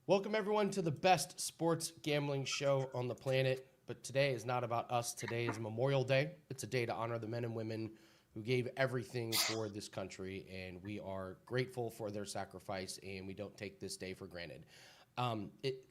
Welcome, everyone, to the best sports gambling show on the planet. But today is not about us. Today is Memorial Day. It's a day to honor the men and women who gave everything for this country, and we are grateful for their sacrifice, and we don't take this day for granted.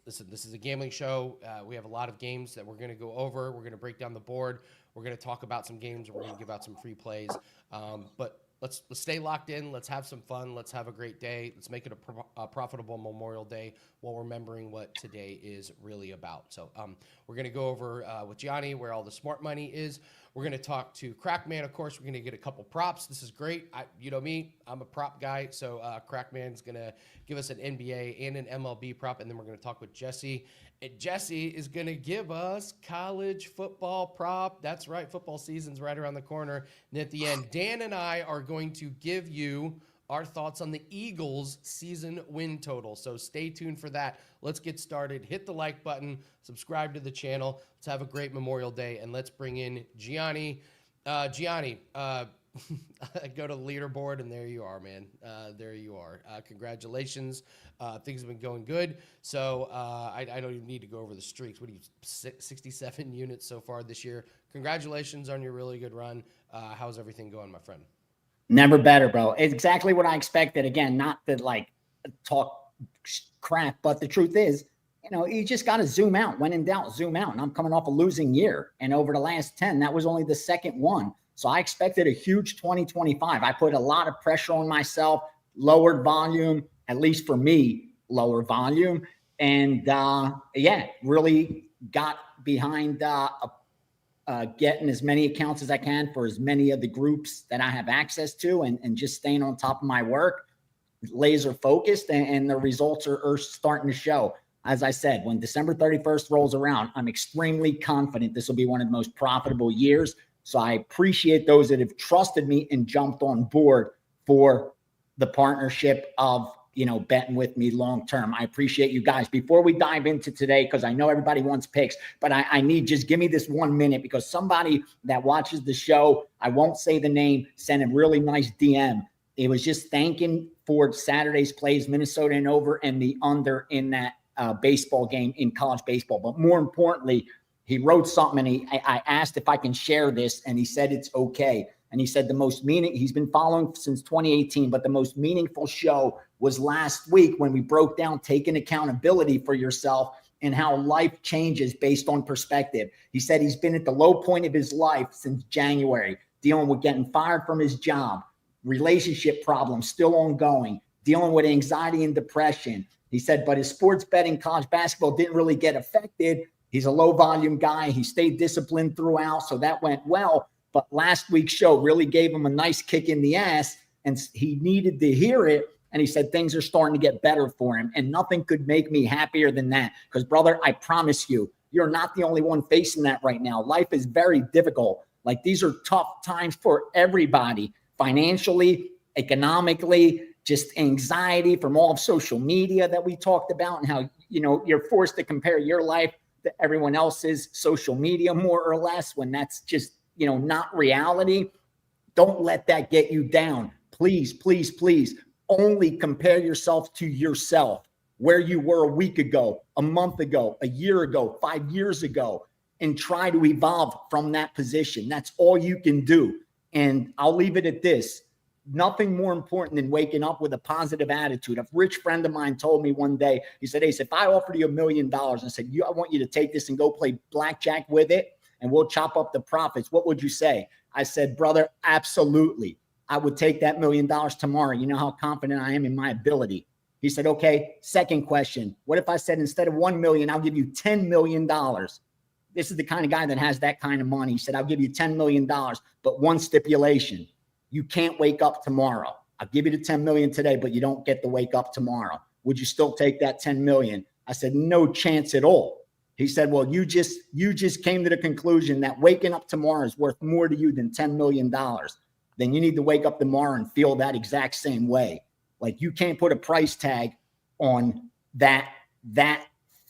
Listen, this is a gambling show. We have a lot of games that we're going to go over. We're going to break down the board. We're going to talk about some games. We're going to give out some free plays. But let's stay locked in. Let's have some fun. Let's have a great day. Let's make it a profitable Memorial Day while remembering what today is really about. So we're going to go over with Gianni where all the smart money is. We're going to talk to Krackman. Of course, we're going to get a couple props. This is great. You know me, I'm a prop guy. So Krackman's going to give us an NBA and an MLB prop. And then we're going to talk with Jesse. And Jesse is going to give us college football prop. That's right. Football season's right around the corner. And at the end, Dan and I are going to give you our thoughts on the Eagles season win total. So stay tuned for that. Let's get started. Hit the like button, subscribe to the channel. Let's have a great Memorial Day, and let's bring in Gianni. Gianni, I go to the leaderboard, and there you are, man. There you are. Congratulations. Things have been going good. So I don't even need to go over the streaks. What are you, 67 units so far this year? Congratulations on your really good run. How's everything going, my friend? Never better, bro. It's exactly what I expected. Again, not to like talk crap, but the truth is, you just got to zoom out. When in doubt, zoom out. And I'm coming off a losing year. And over the last 10, that was only the second one. So I expected a huge 2025. I put a lot of pressure on myself, lowered volume, at least for me, lower volume. And really got behind getting as many accounts as I can for as many of the groups that I have access to and just staying on top of my work, laser focused, and the results are starting to show. As I said, when December 31st rolls around, I'm extremely confident this will be one of the most profitable years. So I appreciate those that have trusted me and jumped on board for the partnership of betting with me long term. I appreciate you guys. Before we dive into today, because I know everybody wants picks, but I need, just give me this 1 minute, because somebody that watches the show, I won't say the name, sent a really nice DM. It was just thanking for Saturday's plays, Minnesota and over, and the under in that baseball game in college baseball. But more importantly, he wrote something, and I asked if I can share this, and he said it's okay. And he said he's been following since 2018, but the most meaningful show was last week when we broke down taking accountability for yourself and how life changes based on perspective. He said he's been at the low point of his life since January, dealing with getting fired from his job, relationship problems still ongoing, dealing with anxiety and depression. He said, but his sports betting, college basketball didn't really get affected. He's a low volume guy. He stayed disciplined throughout, so that went well. But last week's show really gave him a nice kick in the ass, and he needed to hear it. And he said things are starting to get better for him, and nothing could make me happier than that. Because, brother, I promise you, you're not the only one facing that right now. Life is very difficult. Like, these are tough times for everybody, financially, economically, just anxiety from all of social media that we talked about, and how, you're forced to compare your life to everyone else's social media, more or less, when that's just, not reality. Don't let that get you down. Please, please, please only compare yourself to yourself, where you were a week ago, a month ago, a year ago, 5 years ago, and try to evolve from that position. That's all you can do. And I'll leave it at this. Nothing more important than waking up with a positive attitude. A rich friend of mine told me one day, he said, Ace, if I offered you $1 million and said, I want you to take this and go play blackjack with it, and we'll chop up the profits, what would you say? I said, brother, absolutely. I would take that $1 million tomorrow. You know how confident I am in my ability. He said, okay, second question. What if I said, instead of 1 million, I'll give you $10 million? This is the kind of guy that has that kind of money. He said, I'll give you $10 million, but one stipulation. You can't wake up tomorrow. I'll give you the 10 million today, but you don't get to wake up tomorrow. Would you still take that 10 million? I said, no chance at all. He said, well, you just came to the conclusion that waking up tomorrow is worth more to you than $10 million. Then you need to wake up tomorrow and feel that exact same way. Like, you can't put a price tag on that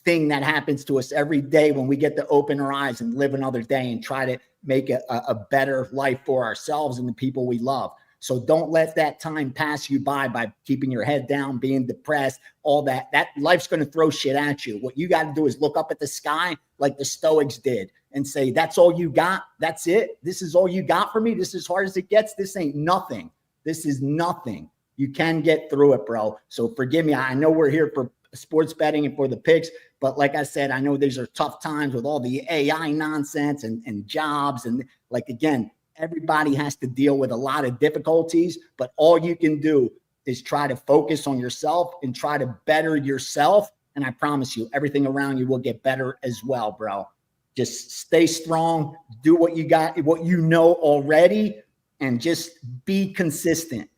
thing that happens to us every day when we get to open our eyes and live another day and try to make a better life for ourselves and the people we love. So don't let that time pass you by keeping your head down, being depressed, all that. That life's going to throw shit at you. What you got to do is look up at the sky like the Stoics did and say, that's all you got. That's it. This is all you got for me. This is as hard as it gets. This ain't nothing. This is nothing. You can get through it, bro. So forgive me. I know we're here for sports betting and for the picks, but like I said, I know these are tough times with all the AI nonsense and jobs. And like, again, everybody has to deal with a lot of difficulties, but all you can do is try to focus on yourself and try to better yourself. And I promise you, everything around you will get better as well, bro. Just stay strong, do what you got, what you know already, and just be consistent.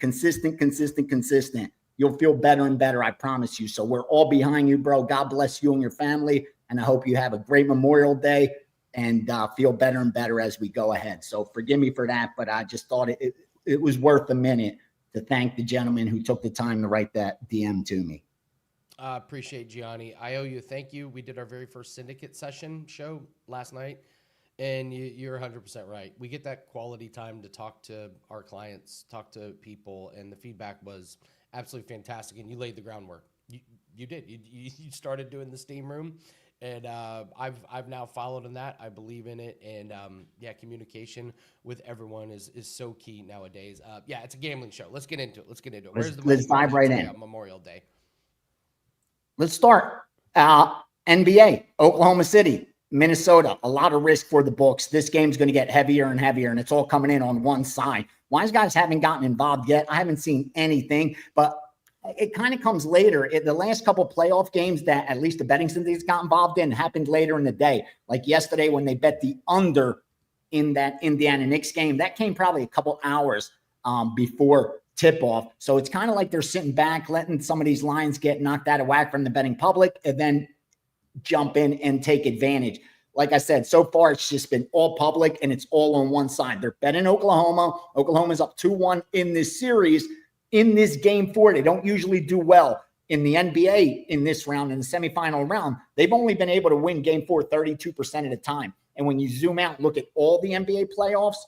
You'll feel better and better, I promise you. So we're all behind you, bro. God bless you and your family. And I hope you have a great Memorial Day and feel better and better as we go ahead. So forgive me for that, but I just thought it was worth a minute to thank the gentleman who took the time to write that DM to me. I appreciate Gianni. I owe you a thank you. We did our very first syndicate session show last night, and you're 100% right. We get that quality time to talk to our clients, talk to people, and the feedback was absolutely fantastic, and you laid the groundwork. You did. You started doing the steam room, and I've now followed in that. I believe in it, and communication with everyone is so key nowadays. It's a gambling show. Let's get into it. Where's the money let's dive right in on Memorial Day? Let's start. NBA, Oklahoma City, Minnesota. A lot of risk for the books. This game's going to get heavier and heavier, and it's all coming in on one side. Wise guys haven't gotten involved yet. I haven't seen anything, but it kind of comes later. The last couple of playoff games that at least the betting syndicates got involved in happened later in the day. Like yesterday when they bet the under in that Indiana Knicks game, that came probably a couple hours before tip-off. So it's kind of like they're sitting back, letting some of these lines get knocked out of whack from the betting public and then jump in and take advantage. Like I said, so far it's just been all public and it's all on one side. They're betting Oklahoma. Oklahoma's up 2-1 in this series. In this game 4, they don't usually do well. In the NBA in this round, in the semifinal round, they've only been able to win game 4 32% of the time. And when you zoom out and look at all the NBA playoffs,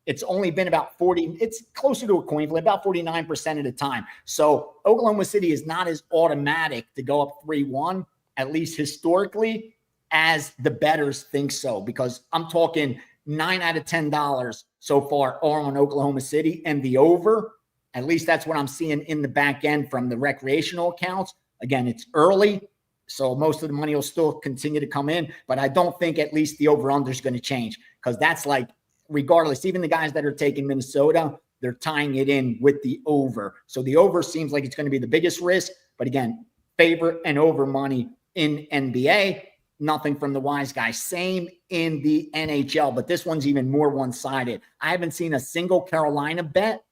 it's only been about 40. It's closer to a coin flip, about 49% of the time. So Oklahoma City is not as automatic to go up 3-1, at least historically, as the bettors think so. Because I'm talking 9 out of $10 so far are on Oklahoma City, and the over, at least that's what I'm seeing in the back end from the recreational accounts. Again, it's early, so most of the money will still continue to come in, but I don't think at least the over-under is going to change, because that's like, regardless, even the guys that are taking Minnesota, they're tying it in with the over. So the over seems like it's going to be the biggest risk. But again, favorite and over money in NBA, nothing from the wise guy. Same in the NHL, but this one's even more one-sided. I haven't seen a single Carolina bet,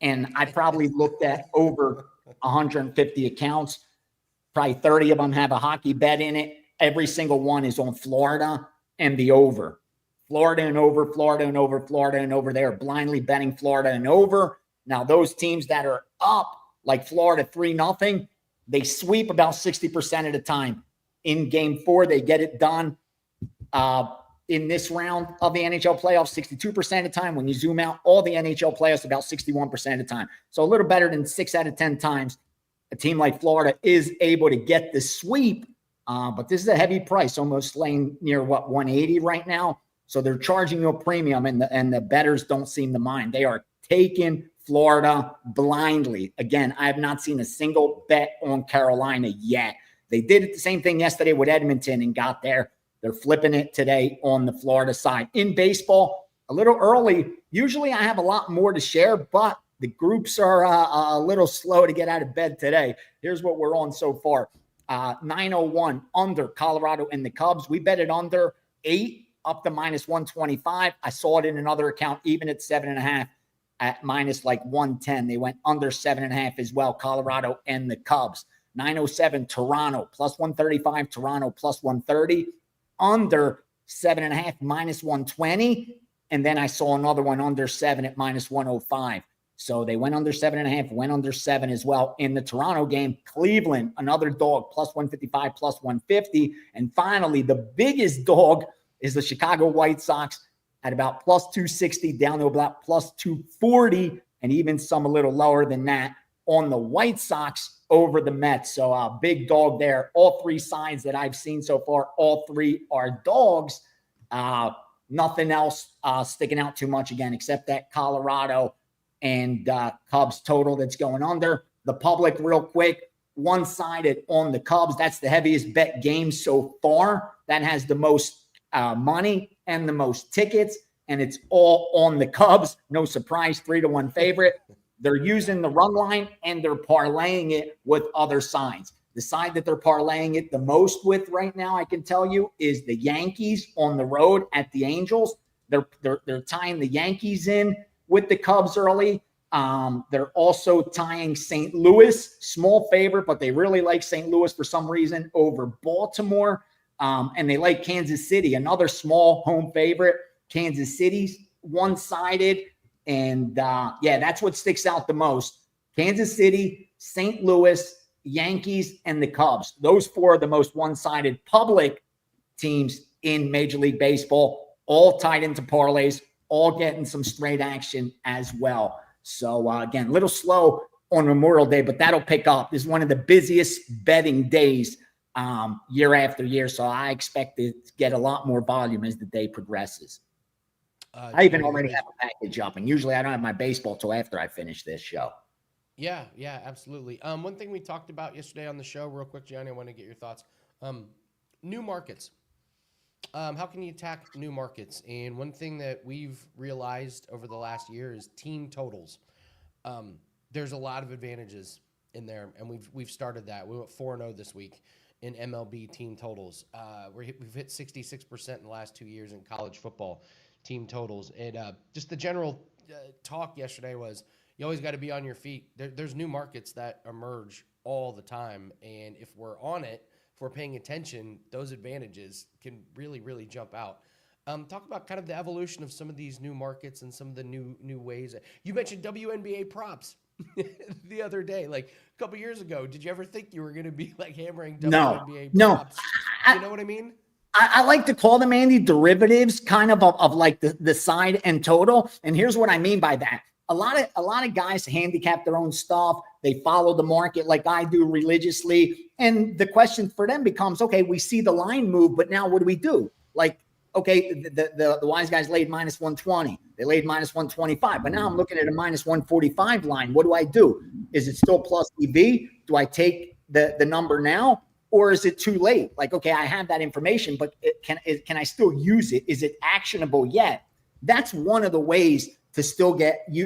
and I probably looked at over 150 accounts. Probably 30 of them have a hockey bet in it. Every single one is on Florida and the over. Florida and over, Florida and over, Florida and over. They are blindly betting Florida and over. Now, those teams that are up, like Florida 3-0, they sweep about 60% of the time. In game 4, they get it done. In this round of the NHL playoffs, 62% of the time. When you zoom out, all the NHL playoffs, about 61% of the time. So a little better than 6 out of 10 times a team like Florida is able to get the sweep. But this is a heavy price, almost laying near, 180 right now. So they're charging you a premium, and the bettors don't seem to mind. They are taking Florida blindly. Again, I have not seen a single bet on Carolina yet. They did the same thing yesterday with Edmonton and got there. They're flipping it today on the Florida side. In baseball, a little early. Usually I have a lot more to share, but the groups are a little slow to get out of bed today. Here's what we're on so far. 901 under Colorado and the Cubs. We bet it under 8. Up to -125. I saw it in another account, even at 7.5 at -110. They went under 7.5 as well, Colorado and the Cubs. 907 Toronto, +135, Toronto +130, under 7.5, -120. And then I saw another one under 7 at -105. So they went under 7.5, went under 7 as well in the Toronto game. Cleveland, another dog, +155, +150. And finally, the biggest dog is the Chicago White Sox at about +260, down to about +240 and even some a little lower than that on the White Sox over the Mets. So a big dog there. All three sides that I've seen so far, all three are dogs. Nothing else sticking out too much again, except that Colorado and Cubs total that's going under. The public, real quick, one-sided on the Cubs. That's the heaviest bet game so far. That has the most money and the most tickets, and it's all on the Cubs. No surprise, 3-1 favorite. They're using the run line, and they're parlaying it with other sides. The side that they're parlaying it the most with right now, I can tell you, is the Yankees on the road at the Angels. They're tying the Yankees in with the Cubs early. They're also tying St. Louis, small favorite, but they really like St. Louis for some reason over Baltimore. And they like Kansas City, another small home favorite. Kansas City's one-sided. And that's what sticks out the most. Kansas City, St. Louis, Yankees, and the Cubs. Those four are the most one-sided public teams in Major League Baseball, all tied into parlays, all getting some straight action as well. So, again, a little slow on Memorial Day, but that'll pick up. This is one of the busiest betting days year after year, so I expect it to get a lot more volume as the day progresses. I even already have a package up, and usually I don't have my baseball till after I finish this show. Yeah, absolutely. One thing we talked about yesterday on the show, real quick, Gianni, I want to get your thoughts. New markets. How can you attack new markets? And one thing that we've realized over the last year is team totals. There's a lot of advantages in there, and we've started that. We went 4-0 this week in MLB team totals. We've hit 66% in the last 2 years in college football team totals. And just the general talk yesterday was you always got to be on your feet. There's new markets that emerge all the time, and if we're on it, if we're paying attention, those advantages can really, really jump out. Talk about kind of the evolution of some of these new markets and some of the new ways. You mentioned WNBA props the other day, like a couple years ago. Did you ever think you were going to be like hammering WNBA props? You know what I mean? I like to call them, Andy, derivatives kind of like the side and total. And here's what I mean by that. A lot of guys handicap their own stuff. They follow the market like I do religiously. And the question for them becomes, okay, we see the line move, but now what do we do? Like, okay, the wise guys laid minus 120. They laid minus 125. But now I'm looking at a minus 145 line. What do I do? Is it still plus EV? Do I take the number now? Or is it too late? Like, okay, I have that information, but can I still use it? Is it actionable yet? That's one of the ways to still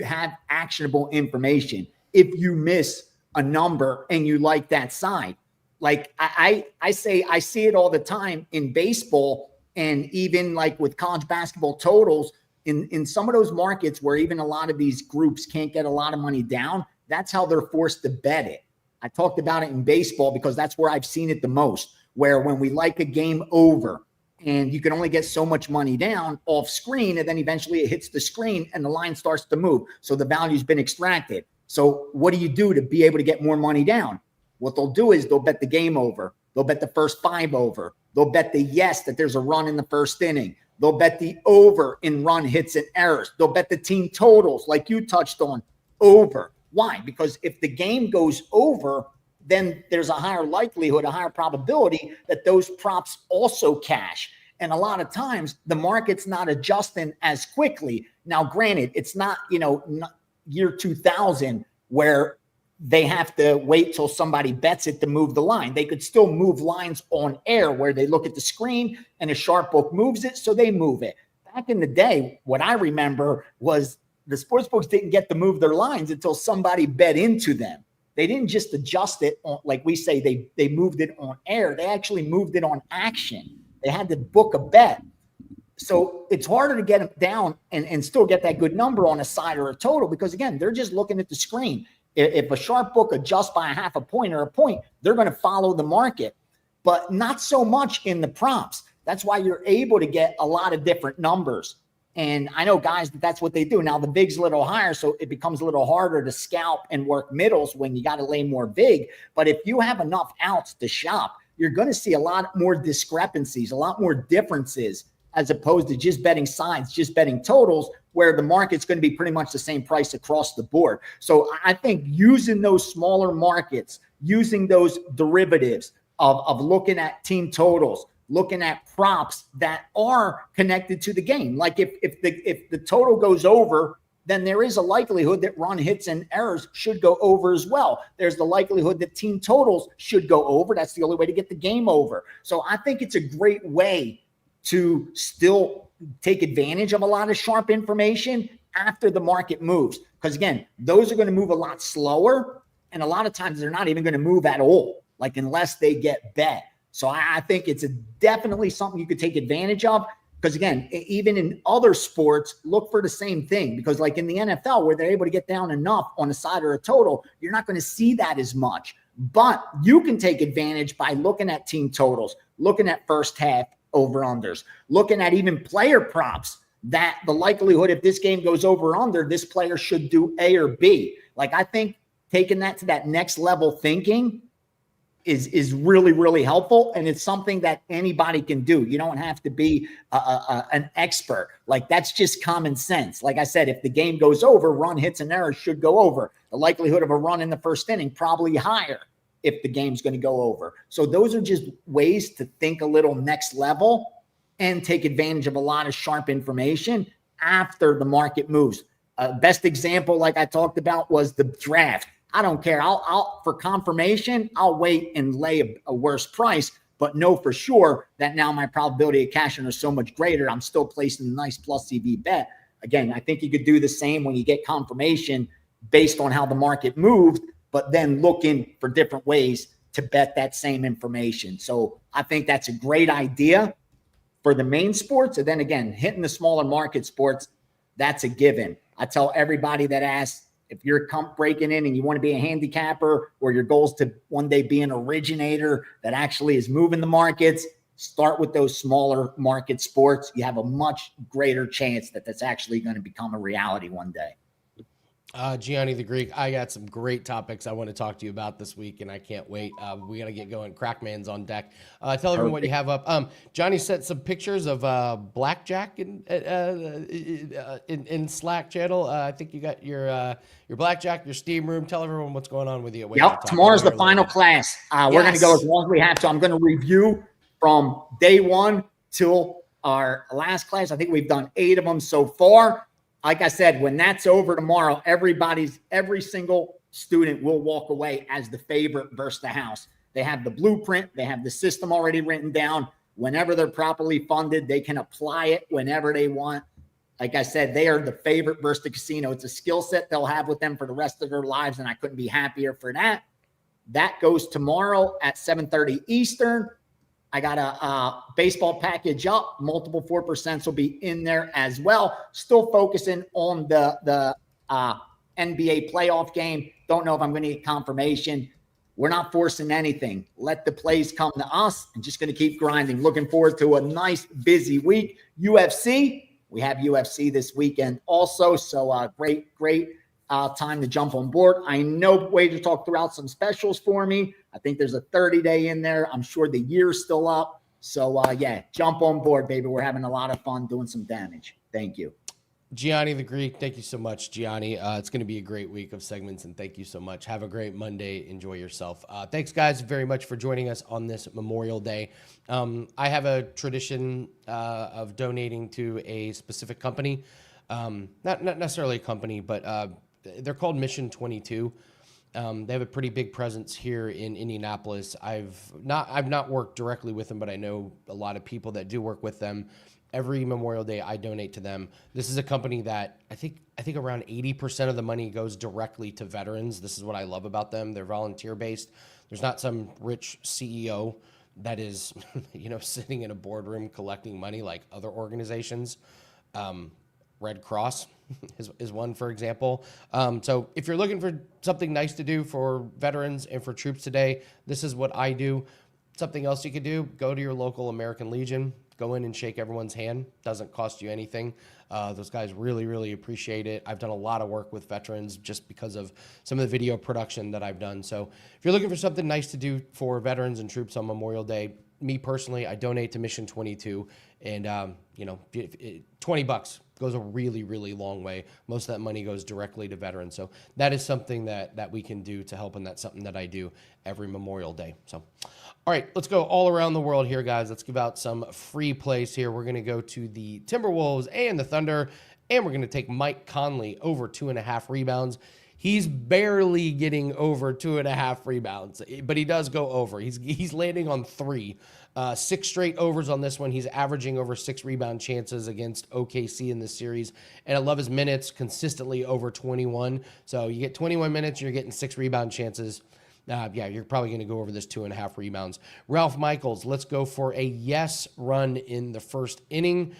have actionable information. If you miss a number and you like that side, like I say, I see it all the time in baseball, and even like with college basketball totals in some of those markets where even a lot of these groups can't get a lot of money down. That's how they're forced to bet it. I talked about it in baseball because that's where I've seen it the most, where when we like a game over and you can only get so much money down off screen, and then eventually it hits the screen and the line starts to move. So the value's been extracted. So what do you do to be able to get more money down? What they'll do is they'll bet the game over. They'll bet the first 5 over. They'll bet the yes that there's a run in the first inning. They'll bet the over in run hits and errors. They'll bet the team totals, like you touched on, over. Why? Because if the game goes over, then there's a higher likelihood, a higher probability that those props also cash. And a lot of times the market's not adjusting as quickly. Now, granted, it's not, year 2000 where they have to wait till somebody bets it to move the line. They could still move lines on air where they look at the screen and a sharp book moves it, so they move it. Back in the day, what I remember was the sportsbooks didn't get to move their lines until somebody bet into them. They didn't just adjust it on, like we say, they moved it on air. They actually moved it on action. They had to book a bet. So it's harder to get them down and still get that good number on a side or a total because, again, they're just looking at the screen. If a sharp book adjusts by a half a point or a point, they're going to follow the market, but not so much in the props. That's why you're able to get a lot of different numbers. And I know guys that's what they do. Now the VIG's a little higher, so it becomes a little harder to scalp and work middles when you got to lay more VIG. But if you have enough outs to shop, you're going to see a lot more discrepancies, a lot more differences as opposed to just betting sides, just betting totals, where the market's going to be pretty much the same price across the board. So I think using those smaller markets, using those derivatives of looking at team totals, looking at props that are connected to the game. Like if the total goes over, then there is a likelihood that run hits and errors should go over as well. There's the likelihood that team totals should go over. That's the only way to get the game over. So I think it's a great way to still take advantage of a lot of sharp information after the market moves. Because again, those are going to move a lot slower. And a lot of times they're not even going to move at all, like unless they get bet. So I think it's definitely something you could take advantage of. Because again, even in other sports, look for the same thing. Because like in the NFL, where they're able to get down enough on a side or a total, you're not going to see that as much. But you can take advantage by looking at team totals, looking at first half over-unders, looking at even player props, that the likelihood if this game goes over or under, this player should do A or B. Like I think taking that to that next level thinking is really, really helpful. And it's something that anybody can do. You don't have to be an expert. Like that's just common sense. Like I said, if the game goes over, run hits and errors should go over. The likelihood of a run in the first inning probably higher if the game's going to go over. So those are just ways to think a little next level and take advantage of a lot of sharp information after the market moves. Best example, like I talked about, was the draft. I don't care. I'll for confirmation, I'll wait and lay a worse price, but know for sure that now my probability of cashing is so much greater. I'm still placing a nice plus CV bet. Again, I think you could do the same when you get confirmation based on how the market moved, but then looking for different ways to bet that same information. So I think that's a great idea for the main sports. And then again, hitting the smaller market sports, that's a given. I tell everybody that asks, if you're breaking in and you want to be a handicapper, or your goal is to one day be an originator that actually is moving the markets, start with those smaller market sports. You have a much greater chance that that's actually going to become a reality one day. Gianni The Greek, I got some great topics I want to talk to you about this week, and I can't wait. We got to get going. Krackman's on deck. Tell everyone what you have up. Johnny sent some pictures of blackjack in Slack channel. I think you got your blackjack, your steam room. Tell everyone what's going on with you. Yep, tomorrow's the final class. We're going to go as long as we have to. I'm going to review from day one till our last class. I think we've done 8 of them so far. Like I said, when that's over tomorrow, every single student will walk away as the favorite versus the house. They have the blueprint. They have the system already written down. Whenever they're properly funded, they can apply it whenever they want. Like I said, they are the favorite versus the casino. It's a skill set they'll have with them for the rest of their lives, and I couldn't be happier for that. That goes tomorrow at 7:30 Eastern. I got a baseball package up. Multiple 4% will be in there as well. Still focusing on the NBA playoff game. Don't know if I'm going to get confirmation. We're not forcing anything. Let the plays come to us. I'm just going to keep grinding. Looking forward to a nice, busy week. UFC. We have UFC this weekend also. So great time to jump on board. I know WagerTalk threw out some specials for me. I think there's a 30-day in there. I'm sure the year's still up. So, yeah, jump on board, baby. We're having a lot of fun doing some damage. Thank you. Gianni The Greek, thank you so much, Gianni. It's going to be a great week of segments, and thank you so much. Have a great Monday. Enjoy yourself. Thanks, guys, very much for joining us on this Memorial Day. I have a tradition of donating to a specific company. Not necessarily a company, but they're called Mission 22. They have a pretty big presence here in Indianapolis. I've not worked directly with them, but I know a lot of people that do work with them. Every Memorial Day, I donate to them. This is a company that I think around 80% of the money goes directly to veterans. This is what I love about them. They're volunteer based. There's not some rich CEO that is, sitting in a boardroom collecting money like other organizations. Red Cross is one, for example. So if you're looking for something nice to do for veterans and for troops today, this is what I do. Something else you could do, go to your local American Legion, go in and shake everyone's hand. Doesn't cost you anything. Those guys really, really appreciate it. I've done a lot of work with veterans just because of some of the video production that I've done. So if you're looking for something nice to do for veterans and troops on Memorial Day, me personally, I donate to Mission 22, and $20 goes a really, really long way. Most of that money goes directly to veterans. So that is something that we can do to help, and that's something that I do every Memorial Day. So, all right, let's go all around the world here, guys. Let's give out some free plays here. We're going to go to the Timberwolves and the Thunder, and we're going to take Mike Conley over 2.5 rebounds. He's barely getting over 2.5 rebounds, but he does go over. He's landing on 3. 6 straight overs on this one. He's averaging over 6 rebound chances against OKC in this series. And I love his minutes, consistently over 21. So you get 21 minutes, you're getting 6 rebound chances. You're probably going to go over this 2.5 rebounds. Ralph Michaels, let's go for a yes run in the first inning.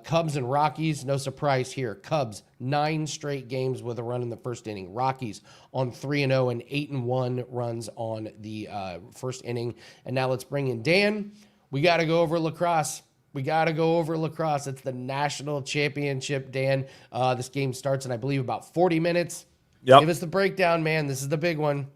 Cubs and Rockies, no surprise here. Cubs, 9 straight games with a run in the first inning. Rockies on 3-0 and 8-1 runs on the first inning. And now let's bring in Dan. We got to go over lacrosse. It's the national championship, Dan. This game starts in, I believe, about 40 minutes. Yep. Give us the breakdown, man. This is the big one.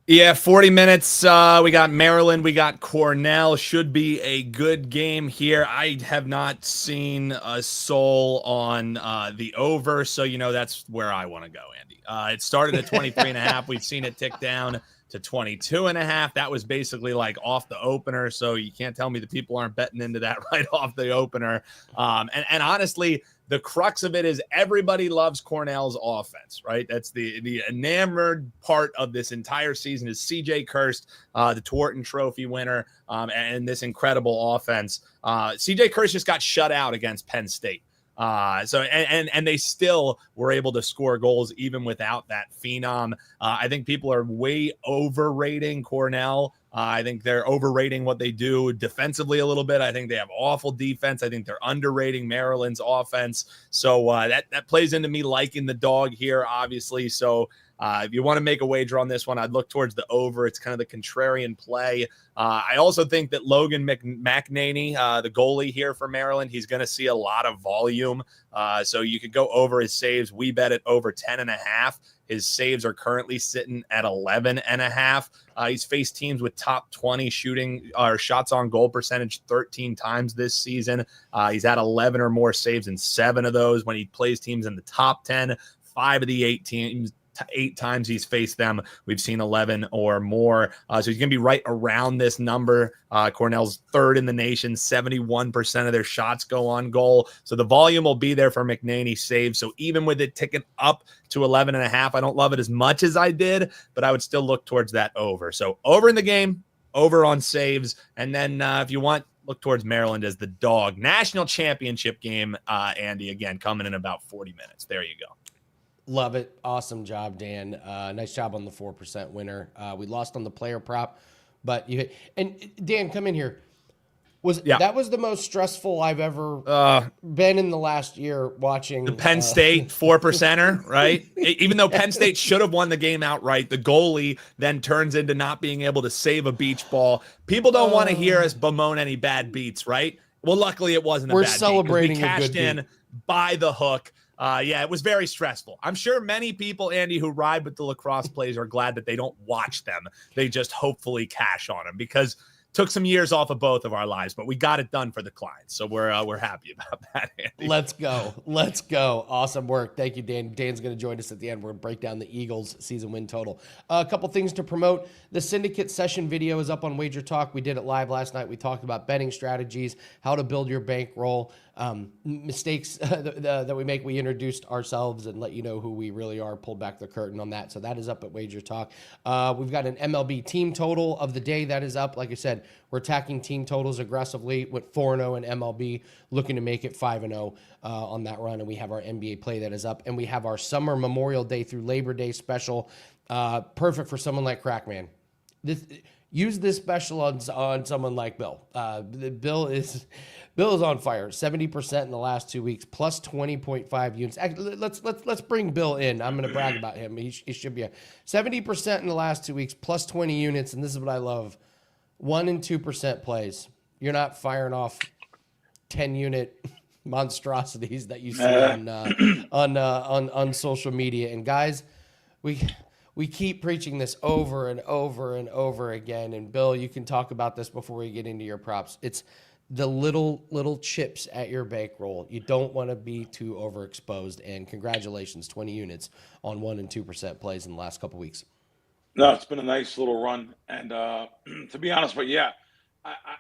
Yeah, 40 minutes. We got Maryland. We got Cornell. Should be a good game here. I have not seen a soul on the over, so that's where I want to go, Andy. It started at 23.5. We've seen it tick down to 22.5. That was basically like off the opener, so you can't tell me the people aren't betting into that right off the opener. And honestly, the crux of it is everybody loves Cornell's offense, right? That's the enamored part of this entire season is CJ Kirst, the Twarton Trophy winner, and this incredible offense. CJ Kirst just got shut out against Penn State. And they still were able to score goals even without that phenom. I think people are way overrating Cornell. I think they're overrating what they do defensively a little bit. I think they have awful defense. I think they're underrating Maryland's offense. So that plays into me liking the dog here, obviously. So if you want to make a wager on this one, I'd look towards the over. It's kind of the contrarian play. I also think that Logan McNaney, the goalie here for Maryland, he's going to see a lot of volume. So you could go over his saves. We bet it over 10.5. His saves are currently sitting at 11.5. He's faced teams with top 20 shooting or shots on goal percentage 13 times this season. He's had 11 or more saves in 7 of those. When he plays teams in the top 10, 5 of the 8 teams, 8 times he's faced them, we've seen 11 or more. So he's going to be right around this number. Cornell's 3rd in the nation. 71% of their shots go on goal. So the volume will be there for McNaney saves. So even with it ticking up to 11.5, I don't love it as much as I did, but I would still look towards that over. So over in the game, over on saves. And then if you want, look towards Maryland as the dog. National championship game, Andy, again, coming in about 40 minutes. There you go. Love it. Awesome job, Dan. Nice job on the 4% winner. We lost on the player prop, but you hit. And Dan, come in here. That was the most stressful I've ever been in the last year watching the Penn State 4%er, right? Even though Penn State should have won the game outright, the goalie then turns into not being able to save a beach ball. People don't want to hear us bemoan any bad beats, right? Well, luckily it wasn't. We're a bad celebrating beat. We cashed in beat. by the hook. It was very stressful. I'm sure many people, Andy, who ride with the lacrosse plays are glad that they don't watch them. They just hopefully cash on them because took some years off of both of our lives, but we got it done for the clients. So we're happy about that, Andy. Let's go. Awesome work. Thank you, Dan. Dan's going to join us at the end. We're going to break down the Eagles season win total. A couple things to promote. The syndicate session video is up on WagerTalk. We did it live last night. We talked about betting strategies, how to build your bankroll, mistakes that we make. We introduced ourselves and let you know who we really are, pulled back the curtain on that. So that is up at WagerTalk. We've got an MLB team total of the day that is up. Like I said, we're attacking team totals aggressively with 4-0 in MLB, looking to make it 5-0 on that run. And we have our NBA play that is up. And we have our summer Memorial Day through Labor Day special, perfect for someone like Krackman. Use this special on someone like Bill. Bill is on fire. 70% in the last 2 weeks, plus 20.5 units. Actually, let's bring Bill in. I'm going to brag about him. He should be a 70% in the last 2 weeks, plus 20 units. And this is what I love: 1% and 2% plays. You're not firing off 10-unit monstrosities that you see on social media. And guys, we we keep preaching this over and over and over again. And Bill, you can talk about this before we get into your props. It's the little chips at your bankroll. You don't want to be too overexposed. And congratulations, 20 units on 1% and 2% plays in the last couple weeks. No, it's been a nice little run. And to be honest, but yeah,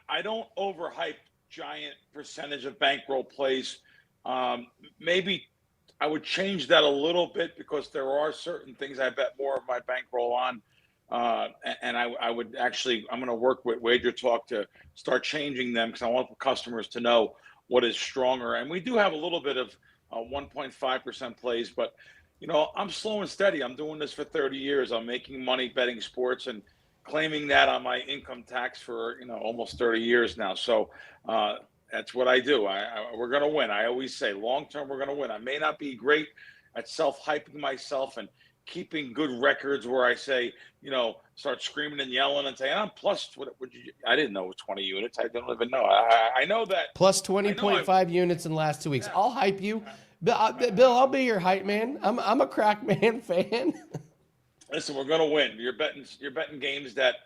I don't overhype giant percentage of bankroll plays. Maybe I would change that a little bit because there are certain things I bet more of my bankroll on. And I would actually, I'm going to work with WagerTalk to start changing them because I want customers to know what is stronger. And we do have a little bit of 1.5% plays, but you know, I'm slow and steady. I'm doing this for 30 years. I'm making money betting sports and claiming that on my income tax for, you know, almost 30 years now. So that's what I do. We're going to win. I always say long term, we're going to win. I may not be great at self-hyping myself and keeping good records where I say, you know, start screaming and yelling and saying, I'm plus, what would you, I didn't know it was 20 units. I don't even know. I know that. Plus 20.5 units in the last 2 weeks. Yeah. I'll hype you. Bill, I'll be your hype man. I'm a Krackman fan. Listen, we're going to win. You're betting games that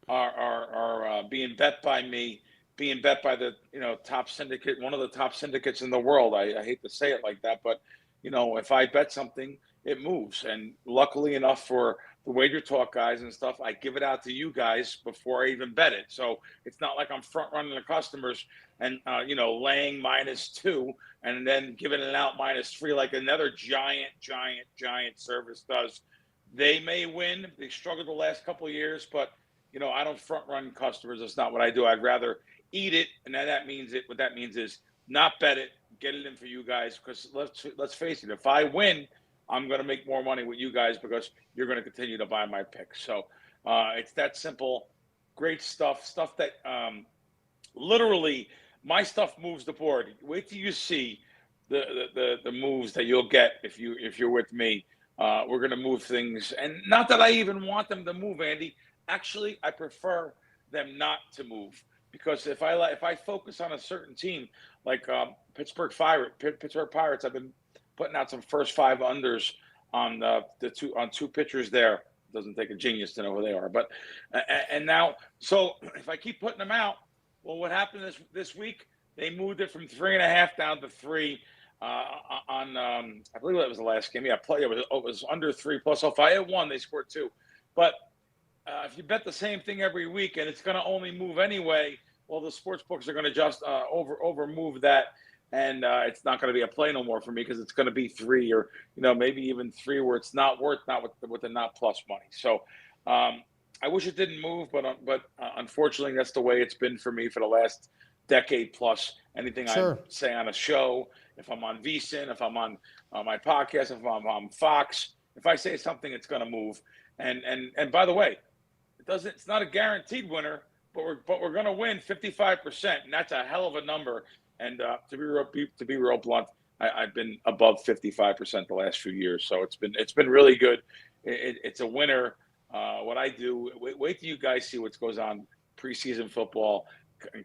are being bet by me, being bet by the, you know, top syndicate, one of the top syndicates in the world. I hate to say it like that, but you know, if I bet something, it moves. And luckily enough for the WagerTalk guys and stuff, I give it out to you guys before I even bet it. So it's not like I'm front running the customers and, you know, laying -2 and then giving it out -3 like another giant service does. They may win. They struggled the last couple of years, but, you know, I don't front run customers. That's not what I do. I'd rather eat it. And then that means what that means is not bet it, get it in for you guys. Because let's face it, if I win, I'm going to make more money with you guys because you're going to continue to buy my picks. So it's that simple. Great stuff that literally my stuff moves the board. Wait till you see the moves that you'll get if you're with me. We're going to move things, and not that I even want them to move, Andy. Actually, I prefer them not to move because if I focus on a certain team like Pittsburgh Pirates, I've been putting out some first 5 unders on two pitchers there. Doesn't take a genius to know who they are, but and now so if I keep putting them out, well, what happened this week? They moved it from 3.5 down to 3 on I believe that was the last game. Yeah, it was under 3 plus. If I had won, they scored 2. But if you bet the same thing every week and it's going to only move anyway, well, the sports books are going to just over move that. And it's not going to be a play no more for me because it's going to be 3 or, you know, maybe even 3 where it's not worth with the not plus money. So I wish it didn't move, but unfortunately, that's the way it's been for me for the last decade plus. Anything Sure. I say on a show, if I'm on VSiN, if I'm on my podcast, if I'm on Fox, if I say something, it's going to move. And by the way, it's not a guaranteed winner, but we're going to win 55%, and that's a hell of a number. And to be real blunt, I've been above 55% the last few years, so it's been really good. It's a winner. What I do, wait till you guys see what goes on preseason football,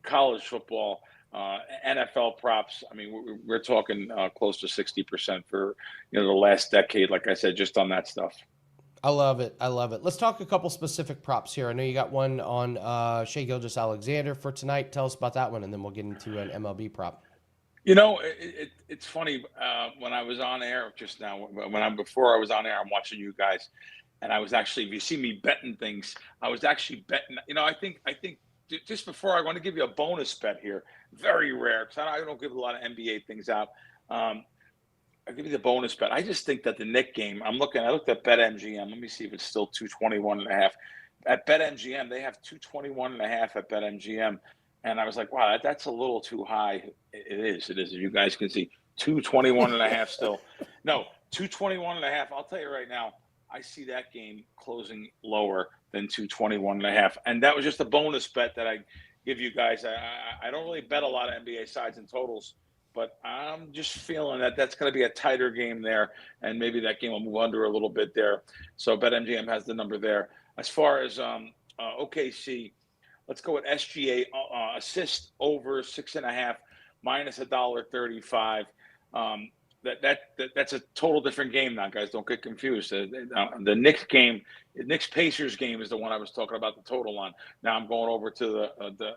college football, NFL props. I mean, we're talking close to 60% for the last decade. Like I said, just on that stuff. I love it. Let's talk a couple specific props here. I know you got one on Shai Gilgeous-Alexander for tonight. Tell us about that one, and then we'll get into an MLB prop. It's funny. When I was on air just now, before I was on air, I'm watching you guys, and I was actually, if you see me betting things, I was actually betting. I think just before, I want to give you a bonus bet here. Very rare because I don't give a lot of NBA things out. I'll give you the bonus bet. I just think that the Knick game, I looked at BetMGM. Let me see if it's still 221.5. At BetMGM, they have 221.5 at BetMGM. And I was like, wow, that's a little too high. It is. As you guys can see, 221.5 still. No, 221.5. I'll tell you right now, I see that game closing lower than 221.5. And that was just a bonus bet that I give you guys. I don't really bet a lot of NBA sides and totals, but I'm just feeling that that's going to be a tighter game there, and maybe that game will move under a little bit there. So BetMGM has the number there. As far as OKC, let's go with SGA assist over 6.5 minus $1.35. that's a total different game now, guys. Don't get confused. The Knicks game, the Knicks Pacers game is the one I was talking about the total on. Now I'm going over to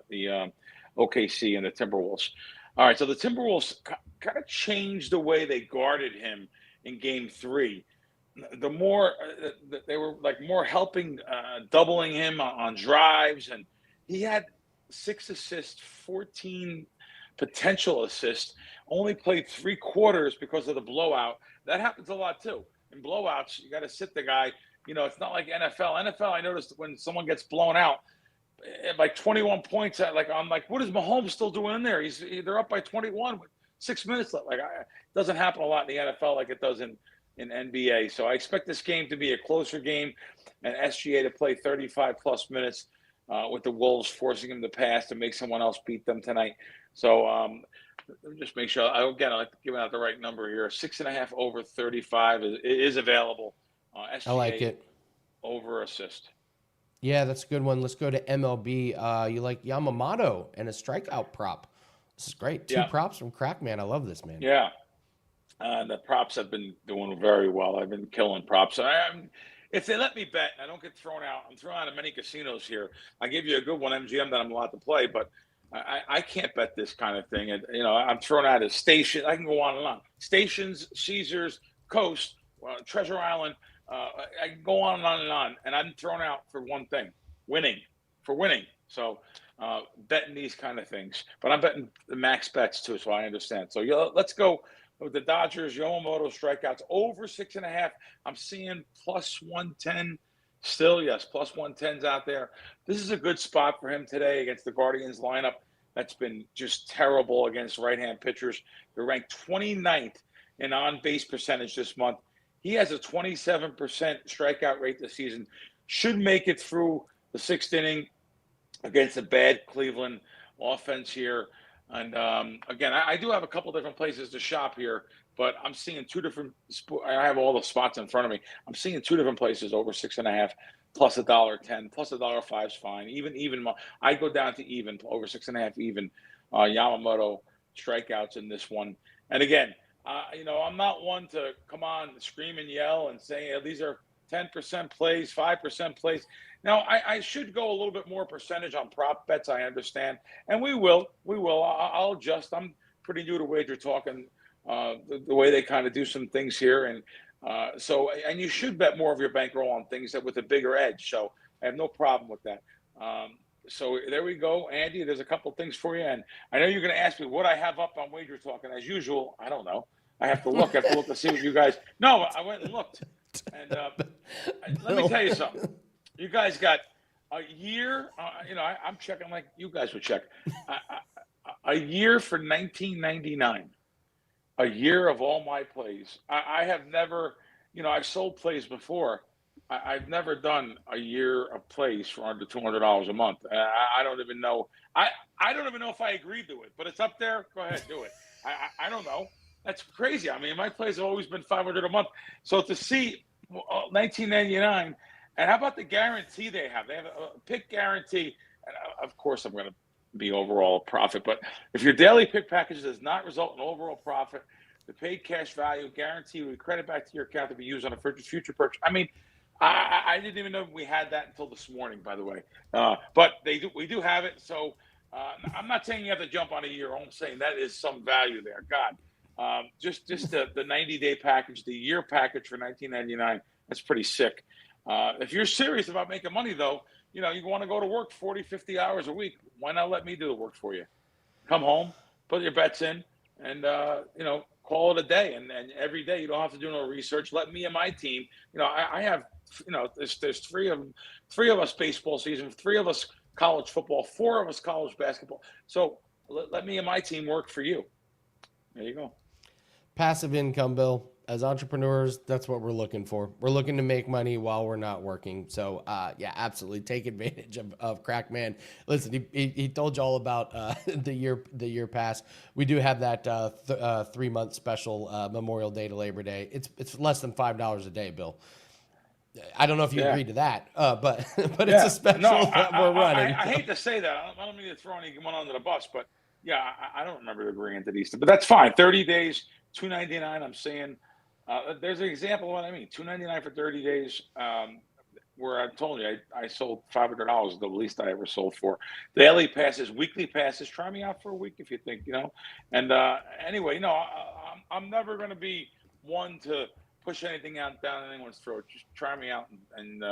the OKC and the Timberwolves. All right, so the Timberwolves kind of changed the way they guarded him in Game 3. The more they were like more helping, doubling him on drives, and he had 6 assists, 14 potential assists. Only played 3 quarters because of the blowout. That happens a lot too. In blowouts, you got to sit the guy. It's not like NFL. NFL, I noticed when someone gets blown out, like 21 points, I'm like, what is Mahomes still doing in there? They're up by 21 with 6 minutes left. It doesn't happen a lot in the NFL like it does in NBA. So I expect this game to be a closer game, and SGA to play 35 plus minutes with the Wolves forcing him to pass to make someone else beat them tonight. So just make sure. I like to give out the right number here. 6.5 over 35 is available. SGA I like it. Over assist. Yeah, that's a good one. Let's go to MLB. You like Yamamoto and a strikeout prop. This is great. 2 props from Krackman. I love this, man. Yeah. The props have been doing very well. I've been killing props. If they let me bet, I don't get thrown out. I'm thrown out of many casinos here. I give you a good one, MGM, that I'm allowed to play, but I can't bet this kind of thing. And, I'm thrown out of station. I can go on and on. Stations, Caesars, Coast, Treasure Island. I can go on and on and on. And I'm thrown out for one thing, winning. So betting these kind of things. But I'm betting the max bets too, so I understand. So let's go with the Dodgers. Yamamoto strikeouts over 6.5. I'm seeing plus 110 still. Yes, plus 110's out there. This is a good spot for him today against the Guardians lineup. That's been just terrible against right-hand pitchers. They're ranked 29th in on-base percentage this month. He has a 27% strikeout rate this season. Should make it through the 6th inning against a bad Cleveland offense here. And again, I do have a couple different places to shop here, but I'm seeing 2 different. I have all the spots in front of me. I'm seeing 2 different places over 6.5, plus $1.10, plus $1.05 is fine. Even I go down to even over 6.5. Even Yamamoto strikeouts in this one. And again, I'm not one to come on, scream and yell and say these are 10% plays, 5% plays. Now, I should go a little bit more percentage on prop bets, I understand. And we will. I'll adjust. I'm pretty new to WagerTalk and the way they kind of do some things here. And and you should bet more of your bankroll on things that with a bigger edge. So I have no problem with that. So there we go. Andy, there's a couple things for you. And I know you're going to ask me what I have up on WagerTalk. And as usual, I don't know. I have to look. to see what you guys – no, I went and looked. And let me tell you something. You guys got a year. I'm checking like you guys would check. A year for 1999. A year of all my plays. I have never, I've sold plays before. I've never done a year of plays for under $200 a month. I don't even know. I don't even know if I agreed to it, but it's up there. Go ahead, do it. I don't know. That's crazy. I mean, my plays have always been $500 a month. So to see 1999. And how about the guarantee they have? They have a pick guarantee. And of course, I'm going to be overall profit. But if your daily pick package does not result in overall profit, the paid cash value guarantee will be credit back to your account to be used on a future purchase. I mean, I didn't even know we had that until this morning, by the way. But we do have it. So I'm not saying you have to jump on a year. I'm saying that is some value there. God, just the 90-day package, the year package for $19.99. That's pretty sick. If you're serious about making money, though, you want to go to work 40, 50 hours a week. Why not let me do the work for you? Come home, put your bets in, and, call it a day. And every day you don't have to do no research. Let me and my team, I have, there's three of us baseball season, 3 of us college football, 4 of us college basketball. So let me and my team work for you. There you go. Passive income, Bill. As entrepreneurs, that's what we're looking for. We're looking to make money while we're not working. So, yeah, absolutely take advantage of Krackman. Listen, he told you all about the year pass. We do have that 3-month special Memorial Day to Labor Day. It's less than $5 a day, Bill. I don't know if you agreed to that, but it's a special that we're running. I hate to say that. I don't mean to throw anyone under the bus, but yeah, I don't remember agreeing to these, but that's fine. 30 days $2.99. I'm saying there's an example of what I mean. $2.99 for 30 days. Where I told you I sold $500, the least I ever sold for. Daily passes, weekly passes. Try me out for a week if you think, And anyway, I'm never going to be one to push anything out down anyone's throat. Just try me out, and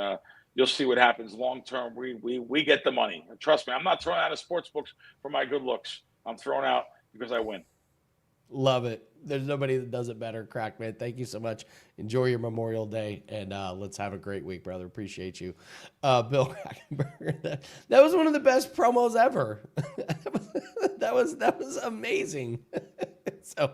you'll see what happens long term. We get the money. Trust me, I'm not throwing out of sports books for my good looks. I'm throwing out because I win. Love it. There's nobody that does it better, Krackman. Thank you so much. Enjoy your Memorial Day, and let's have a great week, brother. Appreciate you. Bill Krackomberger, that was one of the best promos ever. that was amazing. So,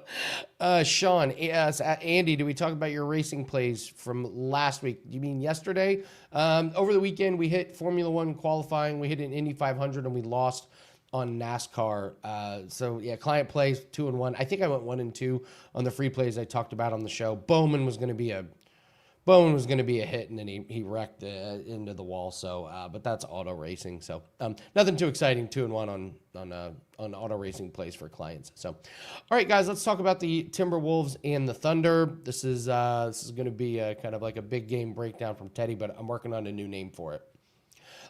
Sean, Andy, do we talk about your racing plays from last week? You mean yesterday? Over the weekend, we hit Formula One qualifying. We hit an Indy 500, and we lost on NASCAR. So yeah, client plays 2-1. I think I went 1-2 on the free plays I talked about on the show. Bowman was going to be a hit, and then he wrecked into the wall. So, but that's auto racing. So nothing too exciting. 2-1 on auto racing plays for clients. So, all right, guys, let's talk about the Timberwolves and the Thunder. This is going to be kind of like a big game breakdown from Teddy, but I'm working on a new name for it.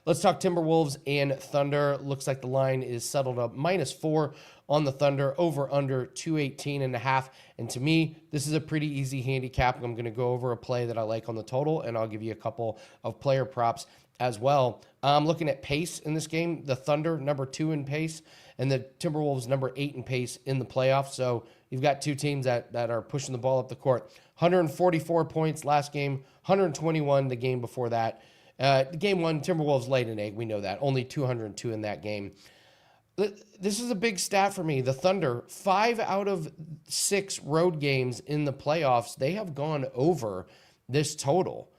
Let's talk Timberwolves and Thunder. Looks like the line is settled up -4 on the Thunder, over under 218.5. And to me, this is a pretty easy handicap. I'm going to go over a play that I like on the total, and I'll give you a couple of player props as well. I'm looking at pace in this game. The Thunder, number 2 in pace, and the Timberwolves, number 8 in pace in the playoffs. So you've got two teams that are pushing the ball up the court. 144 points last game, 121 the game before that. Game 1, Timberwolves laid an egg. We know that. Only 202 in that game. This is a big stat for me. The Thunder, 5 out of 6 road games in the playoffs, they have gone over this total.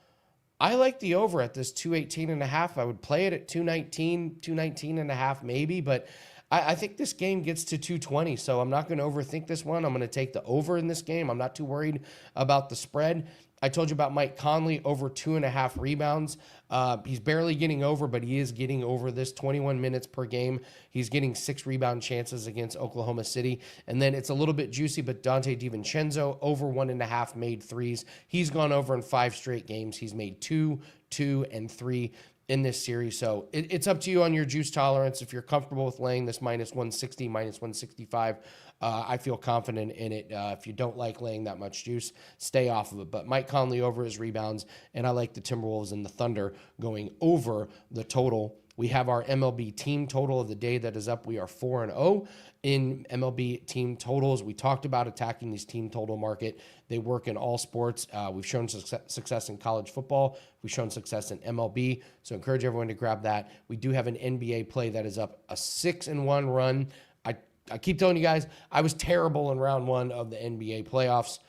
I like the over at this 218.5. I would play it at 219.5 maybe, but I think this game gets to 220, so I'm not going to overthink this one. I'm going to take the over in this game. I'm not too worried about the spread. I told you about Mike Conley, over 2.5 rebounds. He's barely getting over, but he is getting over this 21 minutes per game. He's getting 6 rebound chances against Oklahoma City. And then it's a little bit juicy, but Dante DiVincenzo, over 1.5 made threes. He's gone over in 5 straight games. He's made 2, 2, and 3 in this series. So it's up to you on your juice tolerance. If you're comfortable with laying this -160, -165, I feel confident in it. If you don't like laying that much juice, stay off of it. But Mike Conley over his rebounds, and I like the Timberwolves and the Thunder going over the total. We have our MLB team total of the day that is up. We are 4-0 in MLB team totals. We talked about attacking these team total market. They work in all sports. We've shown success in college football. We've shown success in MLB. So encourage everyone to grab that. We do have an NBA play that is up, a 6-1 run. I keep telling you guys, I was terrible in round 1 of the NBA playoffs.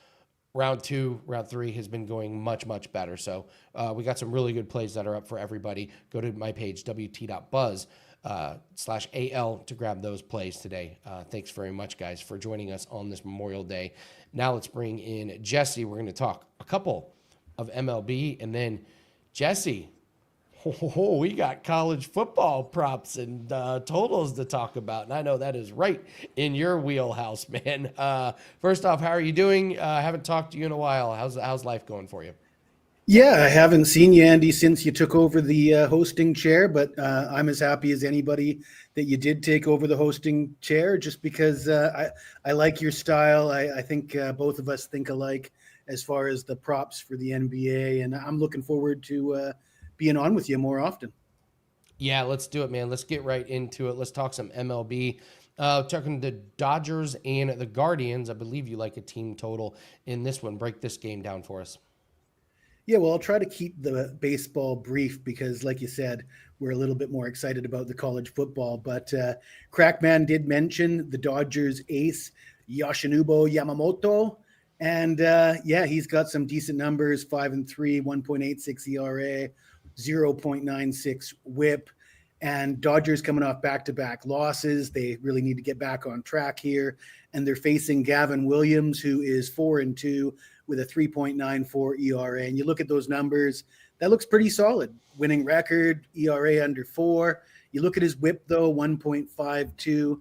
Round 2, round 3 has been going much, much better. So we got some really good plays that are up for everybody. Go to my page, wt.buzz/AL, to grab those plays today. Thanks very much, guys, for joining us on this Memorial Day. Now let's bring in Jesse. We're going to talk a couple of MLB, and then Jesse, we got college football props and totals to talk about, and I know that is right in your wheelhouse, man. First off, how are you doing? I haven't talked to you in a while. How's life going for you? Yeah, I haven't seen you, Andy, since you took over the hosting chair, but I'm as happy as anybody that you did take over the hosting chair, just because I like your style. I think both of us think alike as far as the props for the NBA, and I'm looking forward to being on with you more often. Yeah, let's do it, man. Let's get right into it. Let's talk some MLB. Talking the Dodgers and the Guardians. I believe you like a team total in this one. Break this game down for us. Yeah, well, I'll try to keep the baseball brief because, like you said, we're a little bit more excited about the college football. But Krackman did mention the Dodgers ace, Yoshinobu Yamamoto. And, yeah, he's got some decent numbers, 5-3, 1.86 ERA, 0.96 whip. And Dodgers coming off back-to-back losses. They really need to get back on track here. And they're facing Gavin Williams, who is 4-2 with a 3.94 ERA. And you look at those numbers, that looks pretty solid. Winning record, ERA under 4. You look at his whip, though, 1.52.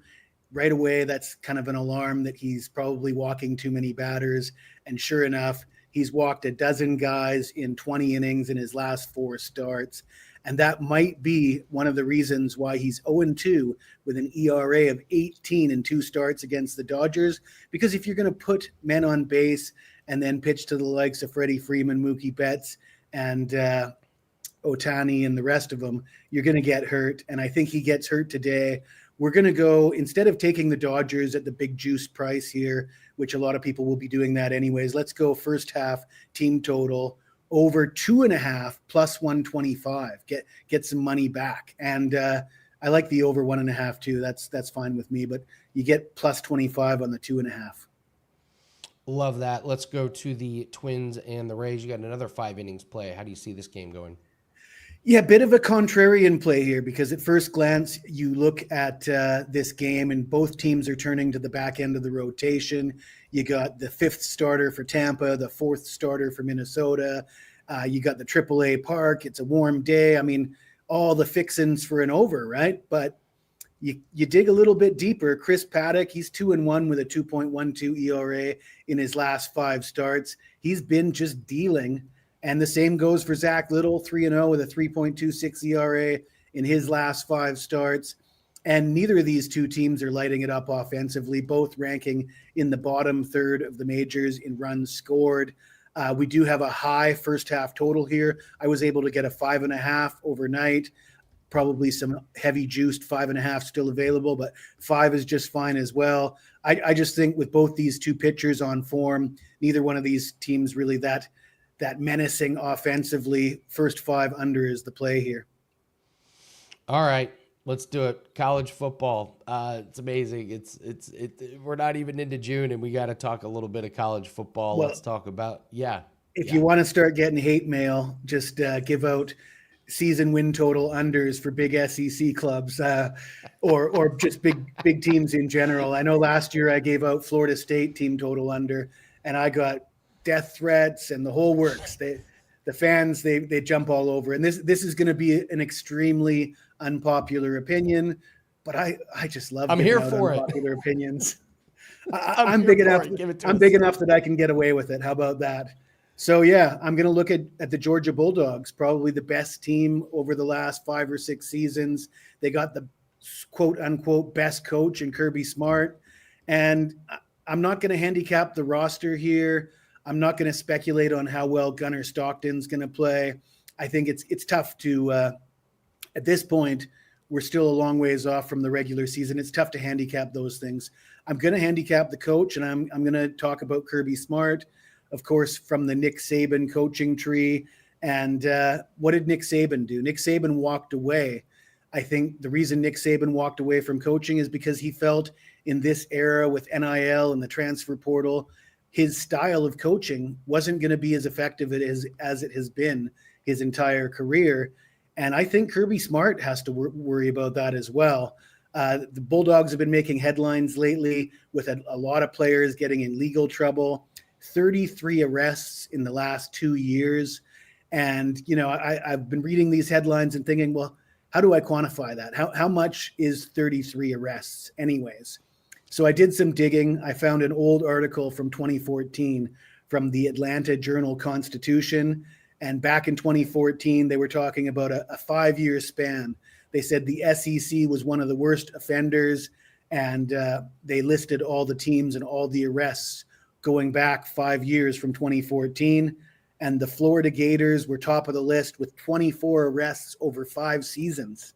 right away, that's kind of an alarm that he's probably walking too many batters. And sure enough, he's walked a dozen guys in 20 innings in his last 4 starts. And that might be one of the reasons why he's 0-2 with an ERA of 18 in 2 starts against the Dodgers. Because if you're going to put men on base and then pitch to the likes of Freddie Freeman, Mookie Betts, and Ohtani and the rest of them, you're going to get hurt. And I think he gets hurt today. We're going to go, instead of taking the Dodgers at the big juice price here, which a lot of people will be doing that anyways, let's go first half team total over 2.5 plus 125. Get some money back. And I like the over 1.5 too. That's fine with me, but you get plus 25 on the 2.5. Love that. Let's go to the Twins and the Rays. You got another 5 innings play. How do you see this game going? Yeah, bit of a contrarian play here because at first glance, you look at this game and both teams are turning to the back end of the rotation. You got the 5th starter for Tampa, the 4th starter for Minnesota. You got the AAA park. It's a warm day. I mean, all the fixins for an over, right? But you dig a little bit deeper. Chris Paddock, he's 2-1 with a 2.12 ERA in his last 5 starts. He's been just dealing. And the same goes for Zach Little, 3-0 with a 3.26 ERA in his last 5 starts. And neither of these two teams are lighting it up offensively, both ranking in the bottom third of the majors in runs scored. We do have a high first half total here. I was able to get a 5.5 overnight, probably some heavy juiced 5.5 still available, but 5 is just fine as well. I just think with both these two pitchers on form, neither one of these teams really that menacing offensively. First 5 under is the play here. All right, let's do it. College football. It's amazing. We're not even into June and we got to talk a little bit of college football. Well, let's talk about, If you want to start getting hate mail, just give out season win total unders for big SEC clubs or just big teams in general. I know last year I gave out Florida State team total under and I got death threats and the whole works. The fans, they jump all over. And this is going to be an extremely unpopular opinion, but I just love I'm here for unpopular it. Opinions. I'm big enough. I'm big enough that I can get away with it. How about that? So yeah, I'm going to look at the Georgia Bulldogs, probably the best team over the last 5 or 6 seasons. They got the quote unquote best coach in Kirby Smart. And I'm not going to handicap the roster here. I'm not going to speculate on how well Gunnar Stockton's going to play. I think it's tough to, at this point, we're still a long ways off from the regular season. It's tough to handicap those things. I'm going to handicap the coach, and I'm going to talk about Kirby Smart, of course, from the Nick Saban coaching tree. And what did Nick Saban do? Nick Saban walked away. I think the reason Nick Saban walked away from coaching is because he felt in this era with NIL and the transfer portal, his style of coaching wasn't going to be as effective as it has been his entire career. And I think Kirby Smart has to worry about that as well. The Bulldogs have been making headlines lately with a lot of players getting in legal trouble, 33 arrests in the last 2 years. And, I've been reading these headlines and thinking, well, how do I quantify that? How much is 33 arrests anyways? So I did some digging. I found an old article from 2014 from the Atlanta Journal-Constitution. And back in 2014, they were talking about a 5-year span. They said the SEC was one of the worst offenders, and they listed all the teams and all the arrests going back 5 years from 2014. And the Florida Gators were top of the list with 24 arrests over 5 seasons.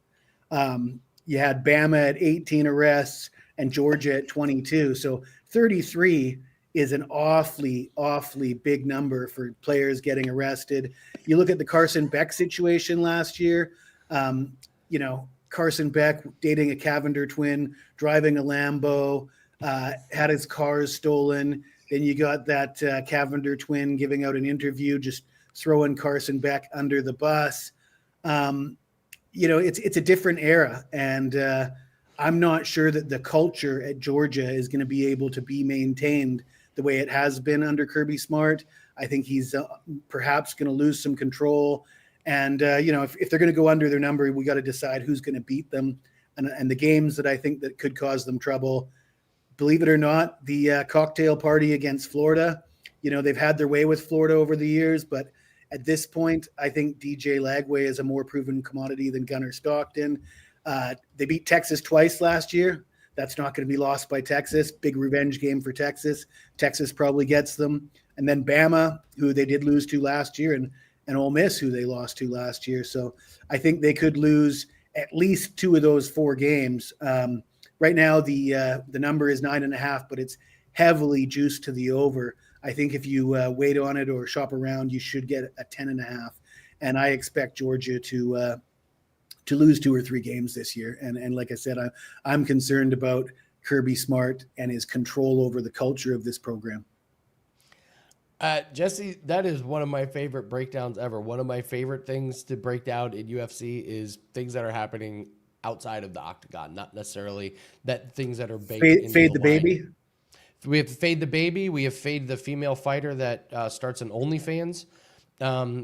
You had Bama at 18 arrests and Georgia at 22. So 33 is an awfully, awfully big number for players getting arrested. You look at the Carson Beck situation last year, Carson Beck dating a Cavender twin, driving a Lambo, had his cars stolen. Then you got that Cavender twin giving out an interview, just throwing Carson Beck under the bus. It's a different era. And I'm not sure that the culture at Georgia is going to be able to be maintained the way it has been under Kirby Smart. I think he's perhaps going to lose some control. And, if they're going to go under their number, we got to decide who's going to beat them and the games that I think that could cause them trouble. Believe it or not, the cocktail party against Florida, they've had their way with Florida over the years, but at this point, I think DJ Lagway is a more proven commodity than Gunnar Stockton. They beat Texas twice last year. That's not going to be lost by Texas. Big revenge game for Texas. Texas probably gets them. And then Bama, who they did lose to last year, and Ole Miss, who they lost to last year. So I think they could lose at least 2 of those 4 games. Right now, the number is 9.5, but it's heavily juiced to the over. I think if you wait on it or shop around, you should get a 10.5. And I expect Georgia to lose 2 or 3 games this year. And like I said, I'm concerned about Kirby Smart and his control over the culture of this program. Jesse, that is one of my favorite breakdowns ever. One of my favorite things to break down in UFC is things that are happening outside of the octagon, not necessarily that things that are baked into Fade the line. baby. We have Fade the Baby. We have Fade the female fighter that starts an OnlyFans.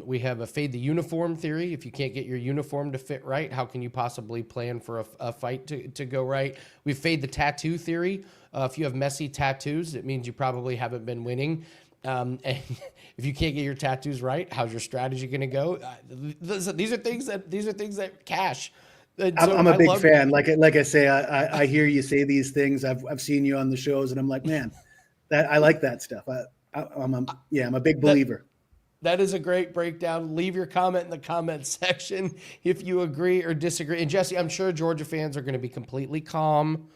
We have a Fade the Uniform theory. If you can't get your uniform to fit right, how can you possibly plan for a fight to go right? We Fade the Tattoo theory. If you have messy tattoos, it means you probably haven't been winning. And if you can't get your tattoos right, how's your strategy going to go? These are things that cash. And so I'm a big fan. Like I say, I hear you say these things. I've seen you on the shows, and I'm like, man, that I like that stuff. I'm a big believer. That is a great breakdown. Leave your comment in the comment section if you agree or disagree. And Jesse, I'm sure Georgia fans are going to be completely calm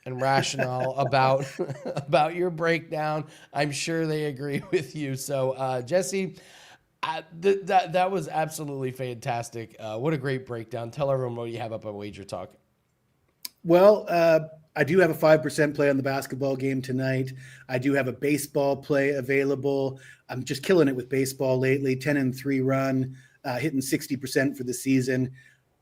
and rational about your breakdown. I'm sure they agree with you. So, Jesse, that was absolutely fantastic. What a great breakdown. Tell everyone what you have up on WagerTalk. Well, I do have a 5% play on the basketball game tonight. I do have a baseball play available. I'm just killing it with baseball lately. 10-3 run, hitting 60% for the season.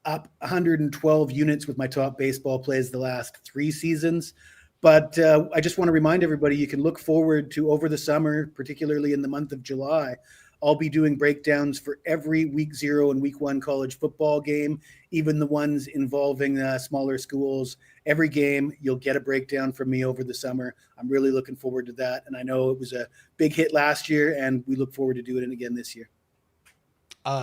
Up 112 units with my top baseball plays the last 3 seasons. But I just want to remind everybody, you can look forward to over the summer, particularly in the month of July, I'll be doing breakdowns for every week 0 and week 1 college football game, even the ones involving smaller schools. Every game, you'll get a breakdown from me over the summer. I'm really looking forward to that. And I know it was a big hit last year, and we look forward to doing it again this year.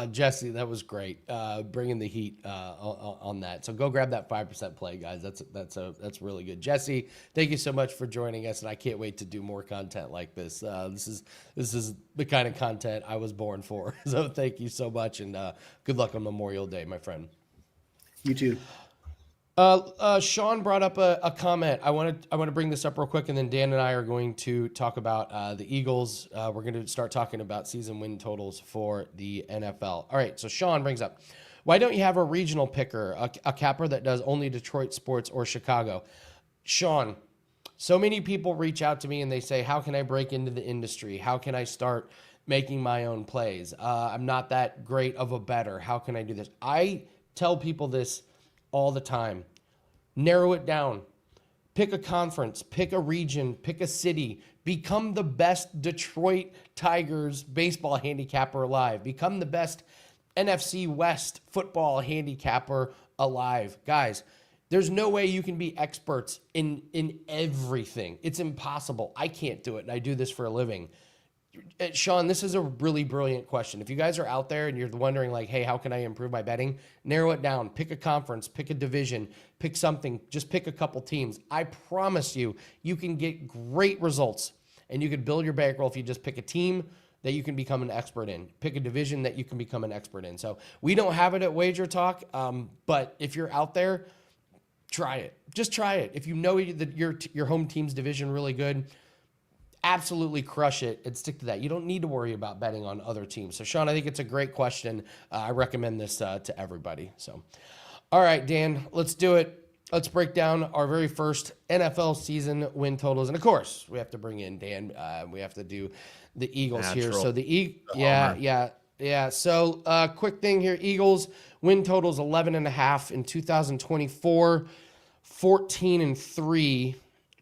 Jesse, that was great. Bringing the heat on that. So go grab that 5% play, guys. That's really good. Jesse, thank you so much for joining us, and I can't wait to do more content like this. This is the kind of content I was born for. So thank you so much, and good luck on Memorial Day, my friend. You too. Sean brought up a comment. I want to bring this up real quick, and then Dan and I are going to talk about the Eagles. We're going to start talking about season win totals for the NFL. All right, so Sean brings up, why don't you have a regional picker, a capper that does only Detroit sports or Chicago? Sean, so many people reach out to me and they say, how can I break into the industry? How can I start making my own plays? I'm not that great of a bettor. How can I do this? I tell people this all the time. Narrow it down. Pick a conference, pick a region, pick a city. Become the best Detroit Tigers baseball handicapper alive. Become the best NFC West football handicapper alive. Guys, there's no way you can be experts in everything. It's impossible. I can't do it, and I do this for a living. Sean, this is a really brilliant question. If you guys are out there and you're wondering like, hey, how can I improve my betting? Narrow it down. Pick a conference, pick a division, pick something. Just pick a couple teams. I promise you, you can get great results, and you can build your bankroll if you just pick a team that you can become an expert in. Pick a division that you can become an expert in. So we don't have it at WagerTalk, but if you're out there, try it. Just try it. If you know that your home team's division really good, absolutely crush it and stick to that. You don't need to worry about betting on other teams. So, Sean, I think it's a great question. I recommend this to everybody. So, all right, Dan, let's do it. Let's break down our very first NFL season win totals. And, of course, we have to bring in Dan. We have to do the Eagles here. So, yeah. So, quick thing here. Eagles win totals 11.5 in 2024, 14-3.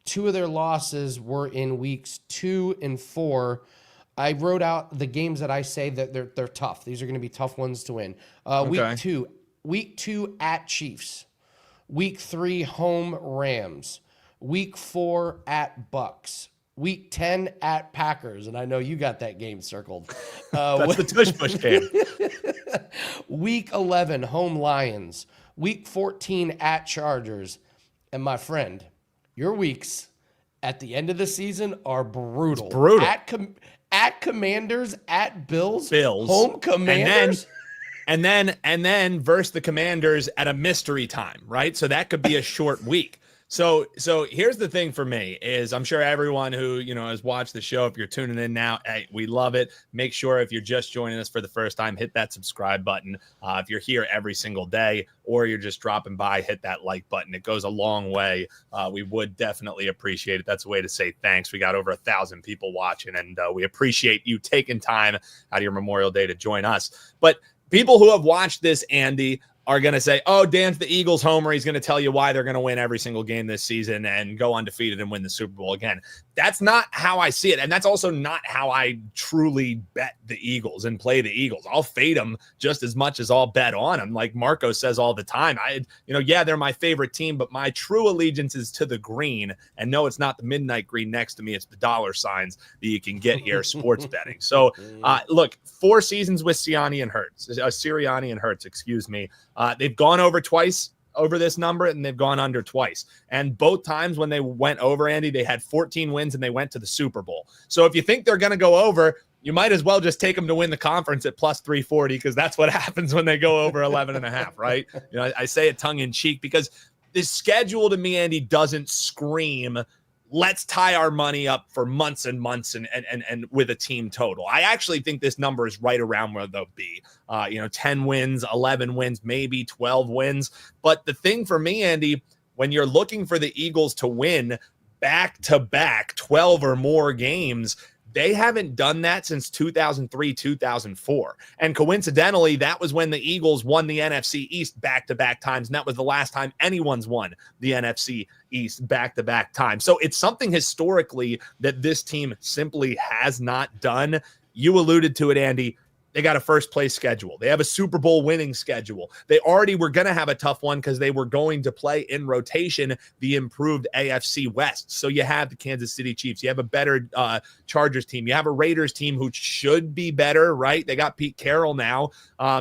2 of their losses were in weeks 2 and 4. I wrote out the games that I say that they're tough. These are going to be tough ones to win. Okay. Week 2 at Chiefs. Week 3, home Rams. Week 4 at Bucks. Week 10 at Packers, and I know you got that game circled. That's the tush push game. Week 11, home Lions. Week 14 at Chargers. And my friend, your weeks at the end of the season are brutal. It's brutal. At Commanders, at Bills, and home Commanders. then versus the Commanders at a mystery time, right? So that could be a short week. So here's the thing for me is I'm sure everyone who, has watched the show, if you're tuning in now, hey, we love it. Make sure if you're just joining us for the first time, hit that subscribe button. If you're here every single day or you're just dropping by, hit that like button. It goes a long way. We would definitely appreciate it. That's a way to say thanks. We got over 1,000 people watching, and we appreciate you taking time out of your Memorial Day to join us. But people who have watched this, Andy, are going to say, oh, Dan's the Eagles homer. He's going to tell you why they're going to win every single game this season and go undefeated and win the Super Bowl again. That's not how I see it. And that's also not how I truly bet the Eagles and play the Eagles. I'll fade them just as much as I'll bet on them. Like Marco says all the time, they're my favorite team, but my true allegiance is to the green. And no, it's not the midnight green next to me. It's the dollar signs that you can get here sports betting. So look, 4 seasons with Sirianni and Hurts, excuse me. They've gone over twice over this number, and they've gone under twice. And both times when they went over, Andy, they had 14 wins and they went to the Super Bowl. So if you think they're going to go over, you might as well just take them to win the conference at plus 340, because that's what happens when they go over 11.5, right? I say it tongue in cheek because this schedule to me, Andy, doesn't scream, let's tie our money up for months and months and with a team total. I actually think this number is right around where they'll be. 10 wins, 11 wins, maybe 12 wins. But the thing for me, Andy, when you're looking for the Eagles to win back-to-back 12 or more games, they haven't done that since 2003, 2004. And coincidentally, that was when the Eagles won the NFC East back-to-back times. And that was the last time anyone's won the NFC East back-to-back times. So it's something historically that this team simply has not done. You alluded to it, Andy. They got a first place schedule. They have a Super Bowl winning schedule. They already were going to have a tough one because they were going to play in rotation the improved AFC West. So you have the Kansas City Chiefs. You have a better Chargers team. You have a Raiders team who should be better, right? They got Pete Carroll now.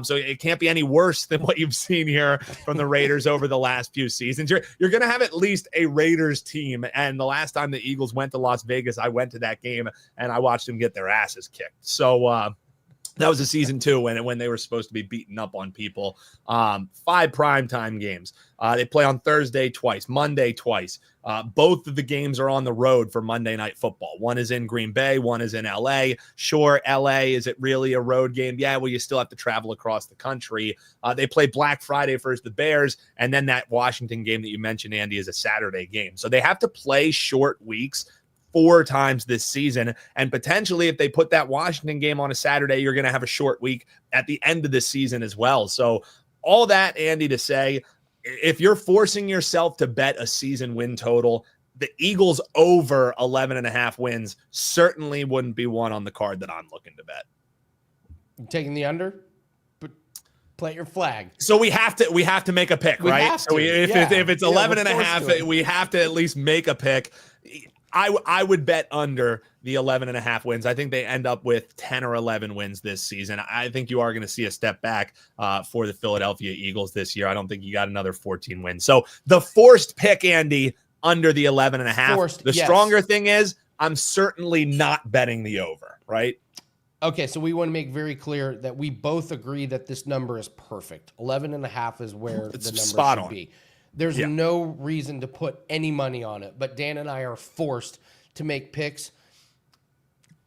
So it can't be any worse than what you've seen here from the Raiders over the last few seasons. You're going to have at least a Raiders team. And the last time the Eagles went to Las Vegas, I went to that game and I watched them get their asses kicked. So, that was a season 2 when they were supposed to be beating up on people. 5 primetime games. They play on Thursday twice, Monday twice. Both of the games are on the road for Monday Night Football. One is in Green Bay, one is in LA. Sure, LA, is it really a road game? Yeah, well, you still have to travel across the country. They play Black Friday versus the Bears, and then that Washington game that you mentioned, Andy, is a Saturday game. So they have to play short weeks 4 times this season. And potentially, if they put that Washington game on a Saturday, you're going to have a short week at the end of the season as well. So all that, Andy, to say, if you're forcing yourself to bet a season win total, the Eagles over 11.5 wins certainly wouldn't be one on the card that I'm looking to bet. You taking the under? But plant your flag. So we have to make a pick, right? So if it's 11.5, we have to at least make a pick. I would bet under the 11.5 wins. I think they end up with 10 or 11 wins this season. I think you are going to see a step back for the Philadelphia Eagles this year. I don't think you got another 14 wins. So the forced pick, Andy, under the 11.5. The stronger thing is I'm certainly not betting the over, right? Okay, so we want to make very clear that we both agree that this number is perfect. 11.5 is where the number should be. There's no reason to put any money on it, but Dan and I are forced to make picks.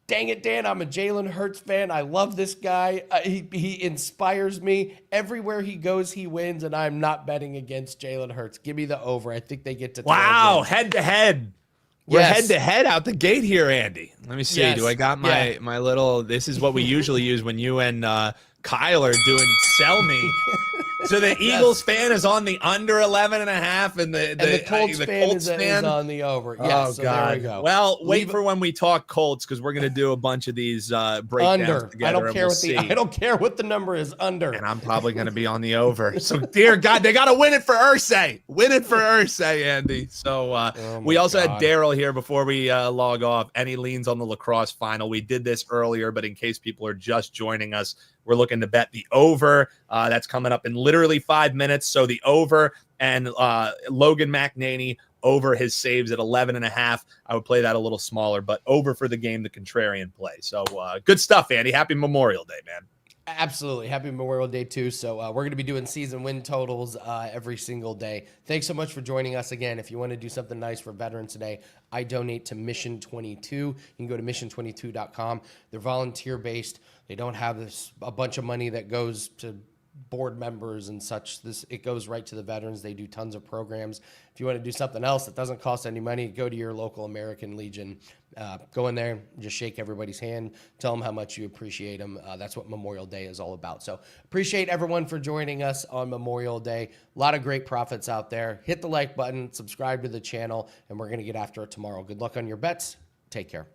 Dang it, Dan, I'm a Jalen Hurts fan. I love this guy. He inspires me. Everywhere he goes, he wins, and I'm not betting against Jalen Hurts. Give me the over. I think they get to 12 Wow, wins. Head-to-head. We're head-to-head out the gate here, Andy. Let me see. Yes. Do I got my little – this is what we usually use when you and Kyle are doing sell me. So the Eagles fan is on the under 11 and a half, and the Colts fan is on the over. Yeah, Oh, so God. there we go. Well, wait for when we talk Colts, because we're going to do a bunch of these breakdowns Under. together. I don't care what the number is. Under. And I'm probably going to be on the over. So, dear God, they got to win it for Irsay. Win it for Irsay, Andy. So we also had Daryl here before we log off, and he leans on the lacrosse final. We did this earlier, but in case people are just joining us, we're looking to bet the over. That's coming up in literally 5 minutes. So the over, and Logan McNaney over his saves at 11.5. I would play that a little smaller, but over for the game, the contrarian play. So good stuff, Andy. Happy Memorial Day, man. Absolutely. Happy Memorial Day, too. So we're going to be doing season win totals every single day. Thanks so much for joining us again. If you want to do something nice for veterans today, I donate to Mission 22. You can go to mission22.com. They're volunteer-based. They don't have a bunch of money that goes to board members and such. It goes right to the veterans. They do tons of programs. If you want to do something else that doesn't cost any money, go to your local American Legion. Go in there, just shake everybody's hand, tell them how much you appreciate them. That's what Memorial Day is all about. So appreciate everyone for joining us on Memorial Day. A lot of great profits out there. Hit the like button, subscribe to the channel, and we're going to get after it tomorrow. Good luck on your bets. Take care.